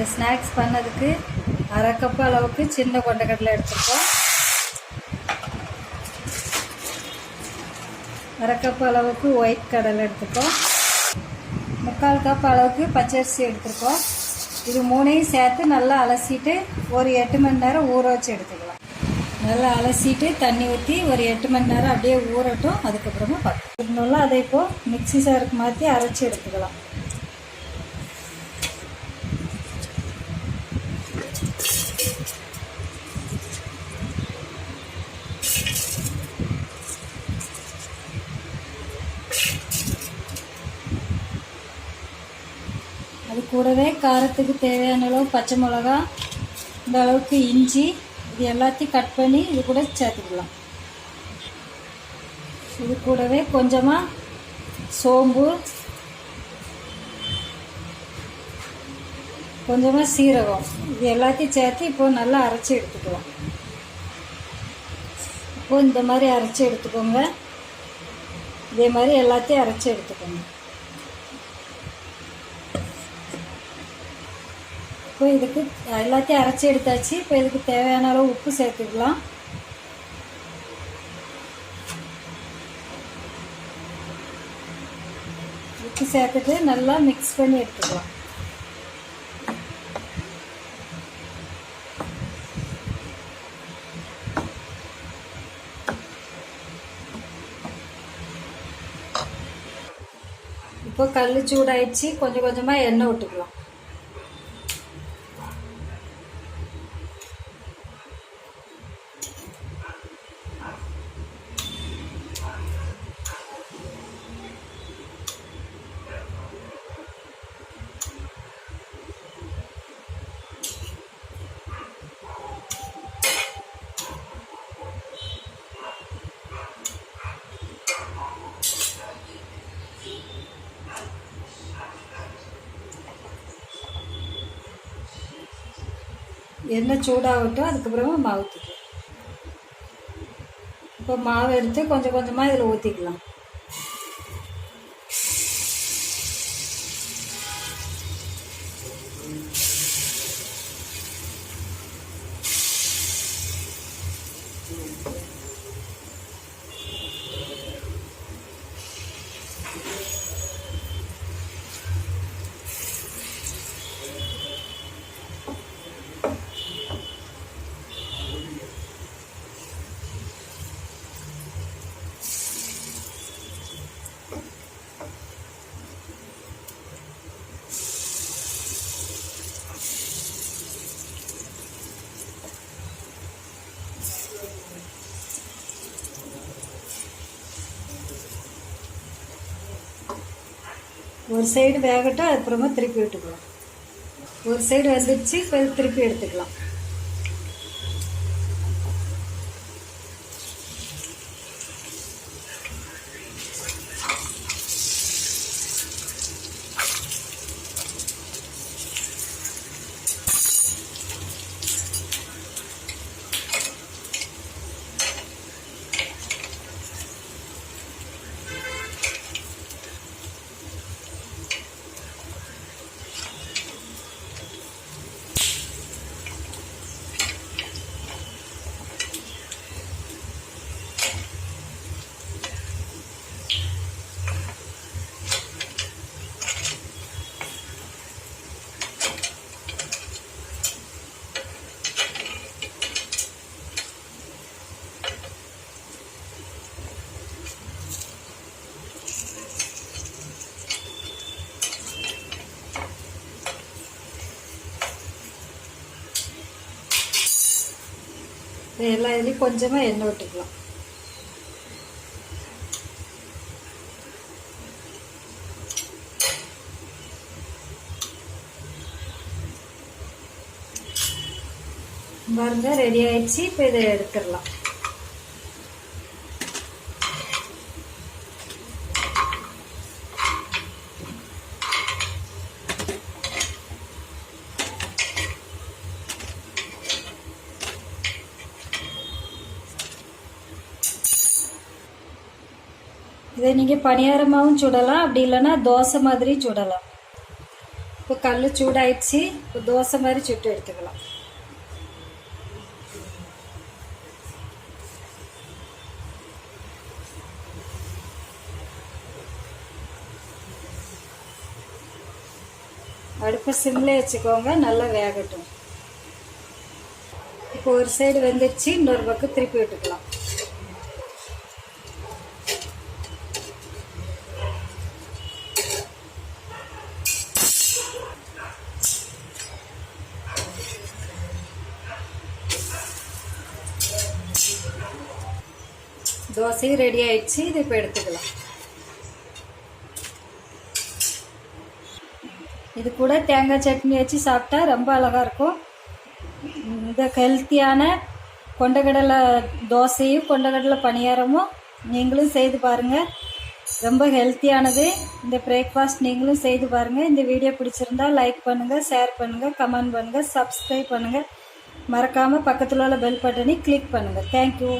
இந்த ஸ்நாக்ஸ் பண்ணதுக்கு அரை கப் அளவுக்கு சின்ன கொண்டக்கடலை எடுத்துருக்கோம். அரை கப் அளவுக்கு ஒயிட் கடலை எடுத்துருக்கோம். 3/4 கப் அளவுக்கு பச்சரிசி எடுத்துருக்கோம். இது மூணையும் சேர்த்து நல்லா அலசிட்டு ஒரு 8 மணி நேரம் ஊற வச்சு எடுத்துக்கலாம். நல்லா அலசிட்டு தண்ணி ஊற்றி ஒரு 8 மணி நேரம் அப்படியே ஊறட்டும். அதுக்கப்புறமா பார்க்கலாம். அதை இப்போது மிக்ஸி ஜாருக்கு மாற்றி அரைச்சி எடுத்துக்கலாம். அது கூடவே காரத்துக்கு தேவையான அளவு பச்சை மிளகா, இந்த அளவுக்கு இஞ்சி, இது எல்லாத்தையும் கட் பண்ணி இது கூட சேர்த்துக்கலாம். இது கூடவே கொஞ்சமாக சோம்பு, கொஞ்சமாக சீரகம், இது எல்லாத்தையும் சேர்த்து இப்போது நல்லா அரைச்சி எடுத்துக்கலாம். இப்போது இந்த மாதிரி அரைச்சி எடுத்துக்கோங்க. இதே மாதிரி எல்லாத்தையும் அரைச்சி எடுத்துக்கோங்க. இப்போ இதுக்கு எல்லாத்தையும் அரைச்சி எடுத்தாச்சு. இப்போ இதுக்கு தேவையான அளவு உப்பு சேர்த்துக்கலாம். உப்பு சேர்த்துட்டு நல்லா மிக்ஸ் பண்ணி எடுத்துக்கலாம். இப்போ கல் சூடாயிடுச்சு. கொஞ்சம் கொஞ்சமாக எண்ணெய் விட்டுக்கலாம். எண்ணெய் சூடாகட்டும். அதுக்கப்புறமா மாவு ஊற்றிக்கலாம். இப்போ மாவு எடுத்து கொஞ்சம் கொஞ்சமாக இதில் ஊற்றிக்கலாம். ஒரு சைடு வேகட்டும். அதுக்கப்புறமா திருப்பி விட்டுக்கலாம். ஒரு சைடு வந்துடுச்சு. இப்போ திருப்பி எடுத்துக்கலாம். எல்லா இதுலேயும் கொஞ்சமாக எண்ணெய் விட்டுக்கலாம். பாருங்க, ரெடி ஆயிடுச்சு. இப்போ இதை எடுத்துடலாம். இதை நீங்கள் பணியாரமாகவும் சுடலாம். அப்படி இல்லைன்னா தோசை மாதிரி சுடலாம். இப்போ கல் சூடாயிடுச்சு. இப்போ தோசை மாதிரி சுட்டு எடுத்துக்கலாம். அடுப்பு சிம்மில் வச்சுக்கோங்க, நல்லா வேகட்டும். இப்போ ஒரு சைடு வெந்துடுச்சு, இன்னொரு பக்கம் திருப்பி விட்டுக்கலாம். தோசையும் ரெடி ஆயிடுச்சு. இது இப்போ எடுத்துக்கலாம். இது கூட தேங்காய் சட்னி வச்சு சாப்பிட்டா ரொம்ப அழகாக இருக்கும். இந்த ஹெல்த்தியான கொண்டக்கடலை தோசையும் கொண்டக்கடலை பணியாரமும் நீங்களும் செய்து பாருங்கள். ரொம்ப ஹெல்த்தியானது. இந்த பிரேக்ஃபாஸ்ட் நீங்களும் செய்து பாருங்கள். இந்த வீடியோ பிடிச்சிருந்தா லைக் பண்ணுங்கள், ஷேர் பண்ணுங்கள், கமெண்ட் பண்ணுங்கள், சப்ஸ்கிரைப் பண்ணுங்கள். மறக்காமல் பக்கத்தில் உள்ள பெல் பட்டனை கிளிக் பண்ணுங்கள். தேங்க்யூ.